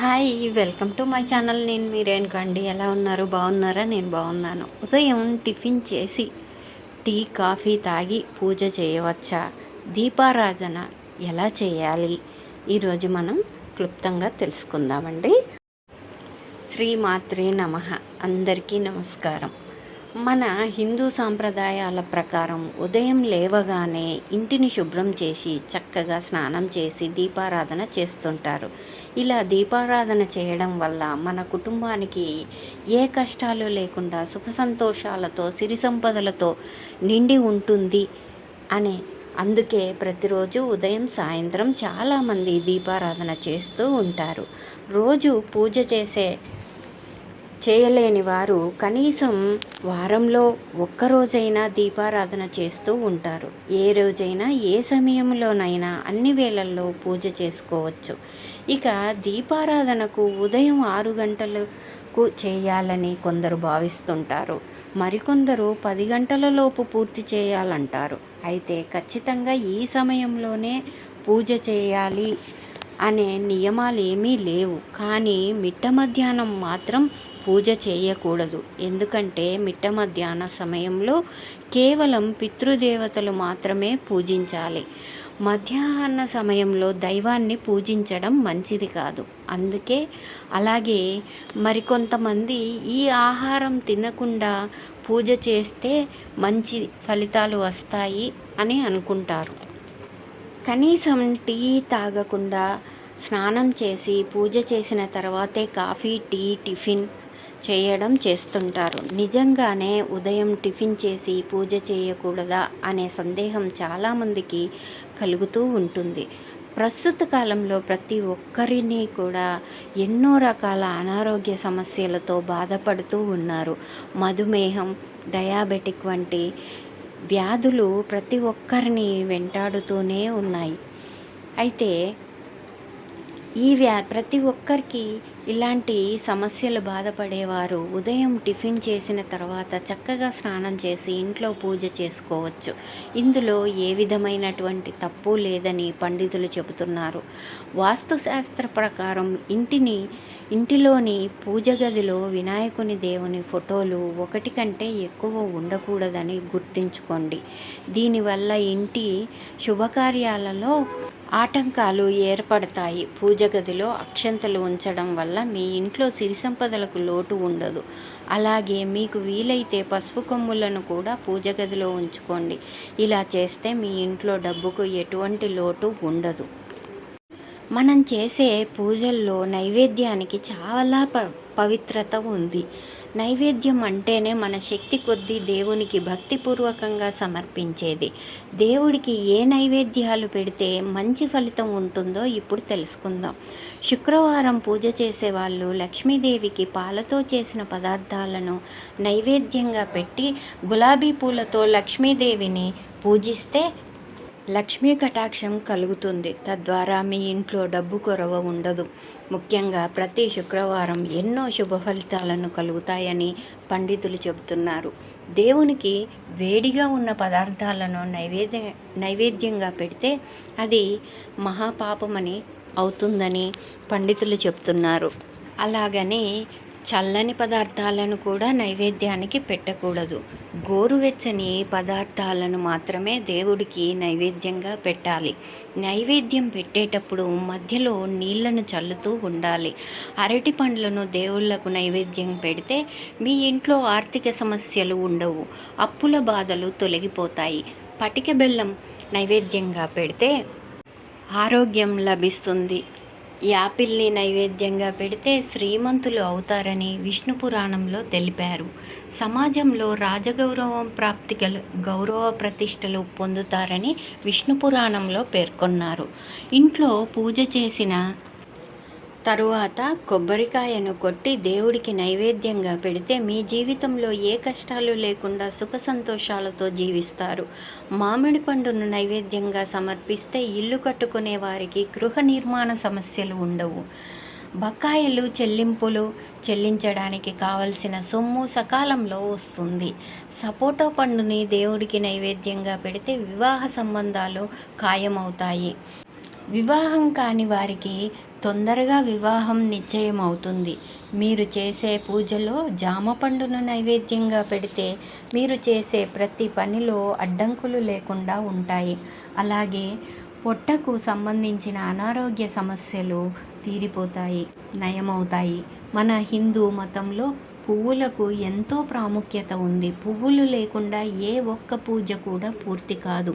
Hi, welcome to my channel. నేను మీరేనుకండి. ఎలా ఉన్నారు? బాగున్నారా? నేను బాగున్నాను. ఉదయం టిఫిన్ చేసి టీ కాఫీ తాగి పూజ చేయవచ్చా? దీపారాధన ఎలా చేయాలి? ఈరోజు మనం క్లుప్తంగా తెలుసుకుందామండి. శ్రీమాత్రే నమః. అందరికీ నమస్కారం. మన హిందూ సాంప్రదాయాల ప్రకారం ఉదయం లేవగానే ఇంటిని శుభ్రం చేసి చక్కగా స్నానం చేసి దీపారాధన చేస్తుంటారు. ఇలా దీపారాధన చేయడం వల్ల మన కుటుంబానికి ఏ కష్టాలు లేకుండా సుఖ సంతోషాలతో సిరి సంపదలతో నిండి ఉంటుంది అని అందుకే ప్రతిరోజు ఉదయం సాయంత్రం చాలామంది దీపారాధన చేస్తూ ఉంటారు. రోజు పూజ చేయలేని వారు కనీసం వారంలో ఒక్కరోజైనా దీపారాధన చేస్తూ ఉంటారు. ఏ రోజైనా ఏ సమయంలోనైనా అన్ని వేళల్లో పూజ చేసుకోవచ్చు. ఇక దీపారాధనకు ఉదయం 6 గంటలకు చేయాలని కొందరు భావిస్తుంటారు. మరికొందరు 10 గంటల లోపు పూర్తి చేయాలంటారు. అయితే ఖచ్చితంగా ఈ సమయంలోనే పూజ చేయాలి అనే నియమాలు ఏమీ లేవు. కానీ మిట్ట మధ్యాహ్నం మాత్రం పూజ చేయకూడదు. ఎందుకంటే మిట్ట మధ్యాహ్న సమయంలో కేవలం పితృదేవతలు మాత్రమే పూజించాలి. మధ్యాహ్న సమయంలో దైవాన్ని పూజించడం మంచిది కాదు. అందుకే అలాగే మరికొంతమంది ఈ ఆహారం తినకుండా పూజ చేస్తే మంచి ఫలితాలు వస్తాయి అని అనుకుంటారు. కనీసం టీ తాగకుండా స్నానం చేసి పూజ చేసిన తర్వాతే కాఫీ, టీ, టిఫిన్ చేయడం చేస్తుంటారు. నిజంగానే ఉదయం టిఫిన్ చేసి పూజ చేయకూడదా అనే సందేహం చాలామందికి కలుగుతూ ఉంటుంది. ప్రస్తుత కాలంలో ప్రతి ఒక్కరిని కూడా ఎన్నో రకాల అనారోగ్య సమస్యలతో బాధపడుతూ ఉన్నారు. మధుమేహం, డయాబెటిక్ వంటి వ్యాధులు ప్రతి ఒక్కరిని వెంటాడుతూనే ఉన్నాయి. అయితే ప్రతి ఒక్కరికి ఇలాంటి సమస్యలు బాధపడేవారు ఉదయం టిఫిన్ చేసిన తర్వాత చక్కగా స్నానం చేసి ఇంట్లో పూజ చేసుకోవచ్చు. ఇందులో ఏ విధమైనటువంటి తప్పు లేదని పండితులు చెబుతున్నారు. వాస్తుశాస్త్ర ప్రకారం ఇంటిలోని పూజ గదిలో వినాయకుని దేవుని ఫోటోలు 1 కంటే ఎక్కువ ఉండకూడదని గుర్తుంచుకోండి. దీనివల్ల ఇంటి శుభకార్యాలలో ఆటంకాలు ఏర్పడతాయి. పూజ గదిలో అక్షంతలు ఉంచడం వల్ల మీ ఇంట్లో సిరి సంపదలకు లోటు ఉండదు. అలాగే మీకు వీలైతే పసుపు కొమ్ములను కూడా పూజ గదిలో ఉంచుకోండి. ఇలా చేస్తే మీ ఇంట్లో డబ్బుకు ఎటువంటి లోటు ఉండదు. మనం చేసే పూజల్లో నైవేద్యానికి చాలా పవిత్రత ఉంది. నైవేద్యం అంటేనే మన శక్తి కొద్దీ దేవునికి భక్తిపూర్వకంగా సమర్పించేది. దేవుడికి ఏ నైవేద్యాలు పెడితే మంచి ఫలితం ఉంటుందో ఇప్పుడు తెలుసుకుందాం. శుక్రవారం పూజ చేసేవాళ్ళు లక్ష్మీదేవికి పాలతో చేసిన పదార్థాలను నైవేద్యంగా పెట్టి గులాబీ పూలతో లక్ష్మీదేవిని పూజిస్తే లక్ష్మీ కటాక్షం కలుగుతుంది. తద్వారా మీ ఇంట్లో డబ్బు కొరవ ఉండదు. ముఖ్యంగా ప్రతి శుక్రవారం ఎన్నో శుభ ఫలితాలను కలుగుతాయని పండితులు చెబుతున్నారు. దేవునికి వేడిగా ఉన్న పదార్థాలను నైవేద్యంగా పెడితే అది మహాపాపమని అవుతుందని పండితులు చెబుతున్నారు. అలాగని చల్లని పదార్థాలను కూడా నైవేద్యానికి పెట్టకూడదు. గోరువెచ్చని పదార్థాలను మాత్రమే దేవుడికి నైవేద్యంగా పెట్టాలి. నైవేద్యం పెట్టేటప్పుడు మధ్యలో నీళ్లను చల్లుతూ ఉండాలి. అరటి పండ్లను దేవుళ్లకు నైవేద్యం పెడితే మీ ఇంట్లో ఆర్థిక సమస్యలు ఉండవు. అప్పుల బాధలు తొలగిపోతాయి. పటిక బెల్లం నైవేద్యంగా పెడితే ఆరోగ్యం లభిస్తుంది. యాపిల్ని నైవేద్యంగా పెడితే శ్రీమంతులు అవుతారని విష్ణు పురాణంలో తెలిపారు. సమాజంలో రాజగౌరవం ప్రాప్తి గౌరవ ప్రతిష్టలు పొందుతారని విష్ణు పురాణంలో పేర్కొన్నారు. ఇంట్లో పూజ చేసిన తరువాత కొబ్బరికాయను కొట్టి దేవుడికి నైవేద్యంగా పెడితే మీ జీవితంలో ఏ కష్టాలు లేకుండా సుఖ సంతోషాలతో జీవిస్తారు. మామిడి పండును నైవేద్యంగా సమర్పిస్తే ఇల్లు కట్టుకునే వారికి గృహ నిర్మాణ సమస్యలు ఉండవు. బకాయిలు చెల్లించడానికి కావలసిన సొమ్ము సకాలంలో వస్తుంది. సపోటా పండుని దేవుడికి నైవేద్యంగా పెడితే వివాహ సంబంధాలు ఖాయమవుతాయి. వివాహం కాని వారికి తొందరగా వివాహం నిశ్చయం అవుతుంది. మీరు చేసే పూజలో జామ పండును నైవేద్యంగా పెడితే మీరు చేసే ప్రతి పనిలో అడ్డంకులు లేకుండా ఉంటాయి. అలాగే పొట్టకు సంబంధించిన అనారోగ్య సమస్యలు తీరిపోతాయి, నయమవుతాయి. మన హిందూ మతంలో పువ్వులకు ఎంతో ప్రాముఖ్యత ఉంది. పువ్వులు లేకుండా ఏ ఒక్క పూజ కూడా పూర్తి కాదు.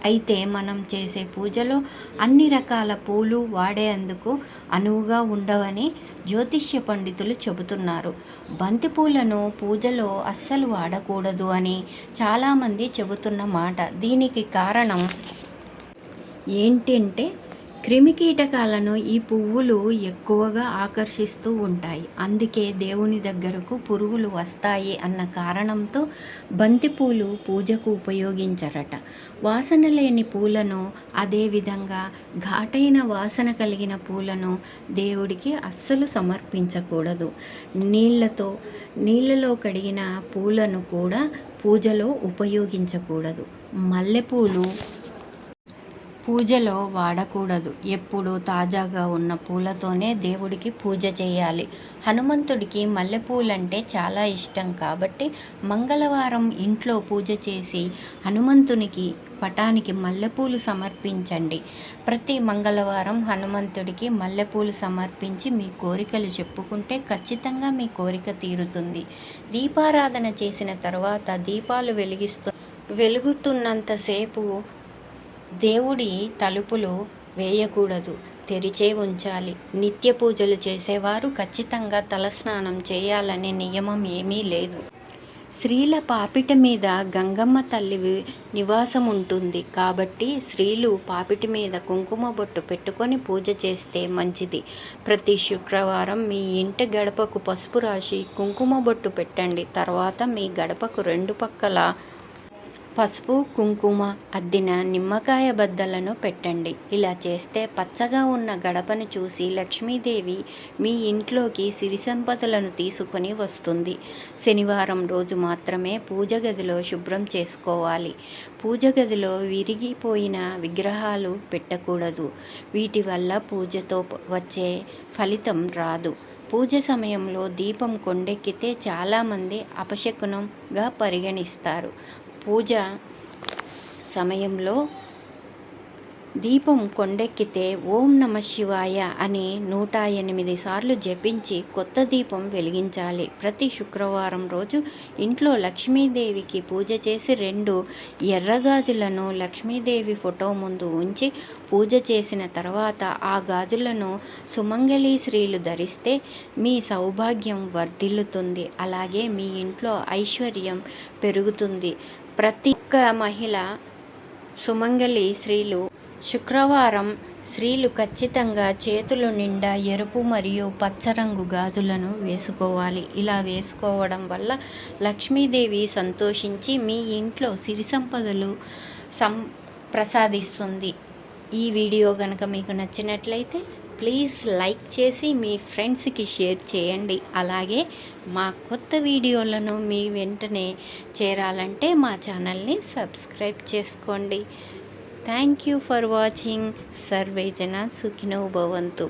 అయితే మనం చేసే పూజలో అన్ని రకాల పూలు వాడేందుకు అనువుగా ఉండవని జ్యోతిష్య పండితులు చెబుతున్నారు. బంతి పూలను పూజలో అస్సలు వాడకూడదు అని చాలామంది చెబుతున్న మాట. దీనికి కారణం ఏంటంటే క్రిమికీటకాలను ఈ పువ్వులు ఎక్కువగా ఆకర్షిస్తూ ఉంటాయి. అందుకే దేవుని దగ్గరకు పురుగులు వస్తాయి అన్న కారణంతో బంతిపూలు పూజకు ఉపయోగించరట. వాసన లేని పూలను, అదేవిధంగా ఘాటైన వాసన కలిగిన పూలను దేవుడికి అస్సలు సమర్పించకూడదు. నీళ్ళలో కడిగిన పూలను కూడా పూజలో ఉపయోగించకూడదు. మల్లెపూలు పూజలో వాడకూడదు. ఎప్పుడూ తాజాగా ఉన్న పూలతోనే దేవుడికి పూజ చేయాలి. హనుమంతుడికి మల్లెపూలంటే చాలా ఇష్టం కాబట్టి మంగళవారం ఇంట్లో పూజ చేసి హనుమంతునికి పటానికి మల్లెపూలు సమర్పించండి. ప్రతి మంగళవారం హనుమంతుడికి మల్లెపూలు సమర్పించి మీ కోరికలు చెప్పుకుంటే ఖచ్చితంగా మీ కోరిక తీరుతుంది. దీపారాధన చేసిన తర్వాత దీపాలు వెలుగుతున్నంతసేపు దేవుడి తలుపులు వేయకూడదు, తెరిచే ఉంచాలి. నిత్య పూజలు చేసేవారు ఖచ్చితంగా తలస్నానం చేయాలనే నియమం ఏమీ లేదు. స్త్రీల పాపిట మీద గంగమ్మ తల్లి నివాసం ఉంటుంది కాబట్టి స్త్రీలు పాపిటి మీద కుంకుమ బొట్టు పెట్టుకొని పూజ చేస్తే మంచిది. ప్రతి శుక్రవారం మీ ఇంటి గడపకు పసుపు రాసి కుంకుమ బొట్టు పెట్టండి. తర్వాత మీ గడపకు రెండు పక్కల పసుపు, కుంకుమ అద్దిన నిమ్మకాయ బద్దలను పెట్టండి. ఇలా చేస్తే పచ్చగా ఉన్న గడపను చూసి లక్ష్మీదేవి మీ ఇంట్లోకి సిరి సంపదలను తీసుకొని వస్తుంది. శనివారం రోజు మాత్రమే పూజ గదిలో శుభ్రం చేసుకోవాలి. పూజ గదిలో విరిగిపోయిన విగ్రహాలు పెట్టకూడదు. వీటి వల్ల పూజతో వచ్చే ఫలితం రాదు. పూజ సమయంలో దీపం కొండెక్కితే చాలామంది అపశకునంగా పరిగణిస్తారు. పూజ సమయంలో దీపం కొండెక్కితే ఓం నమ శివాయ అని 108 సార్లు జపించి కొత్త దీపం వెలిగించాలి. ప్రతి శుక్రవారం రోజు ఇంట్లో లక్ష్మీదేవికి పూజ చేసి 2 ఎర్రగాజులను లక్ష్మీదేవి ఫోటో ముందు ఉంచి పూజ చేసిన తర్వాత ఆ గాజులను సుమంగళి స్త్రీలు ధరిస్తే మీ సౌభాగ్యం వర్ధిల్లుతుంది. అలాగే మీ ఇంట్లో ఐశ్వర్యం పెరుగుతుంది. ప్రతి ఒక్క మహిళ సుమంగళి శుక్రవారం స్త్రీలు ఖచ్చితంగా చేతుల నిండా ఎరుపు మరియు పచ్చ రంగు గాజులను వేసుకోవాలి. ఇలా వేసుకోవడం వల్ల లక్ష్మీదేవి సంతోషించి మీ ఇంట్లో సిరి సంపదలు ప్రసాదిస్తుంది. ఈ వీడియో కనుక మీకు నచ్చినట్లయితే ప్లీజ్ లైక్ చేసి మీ ఫ్రెండ్స్కి షేర్ చేయండి. అలాగే మా కొత్త వీడియోలను మీ వెంటనే చేరాలంటే మా ఛానల్ని సబ్స్క్రైబ్ చేసుకోండి. Thank you for watching. Survey జన సుఖినో భవంతు.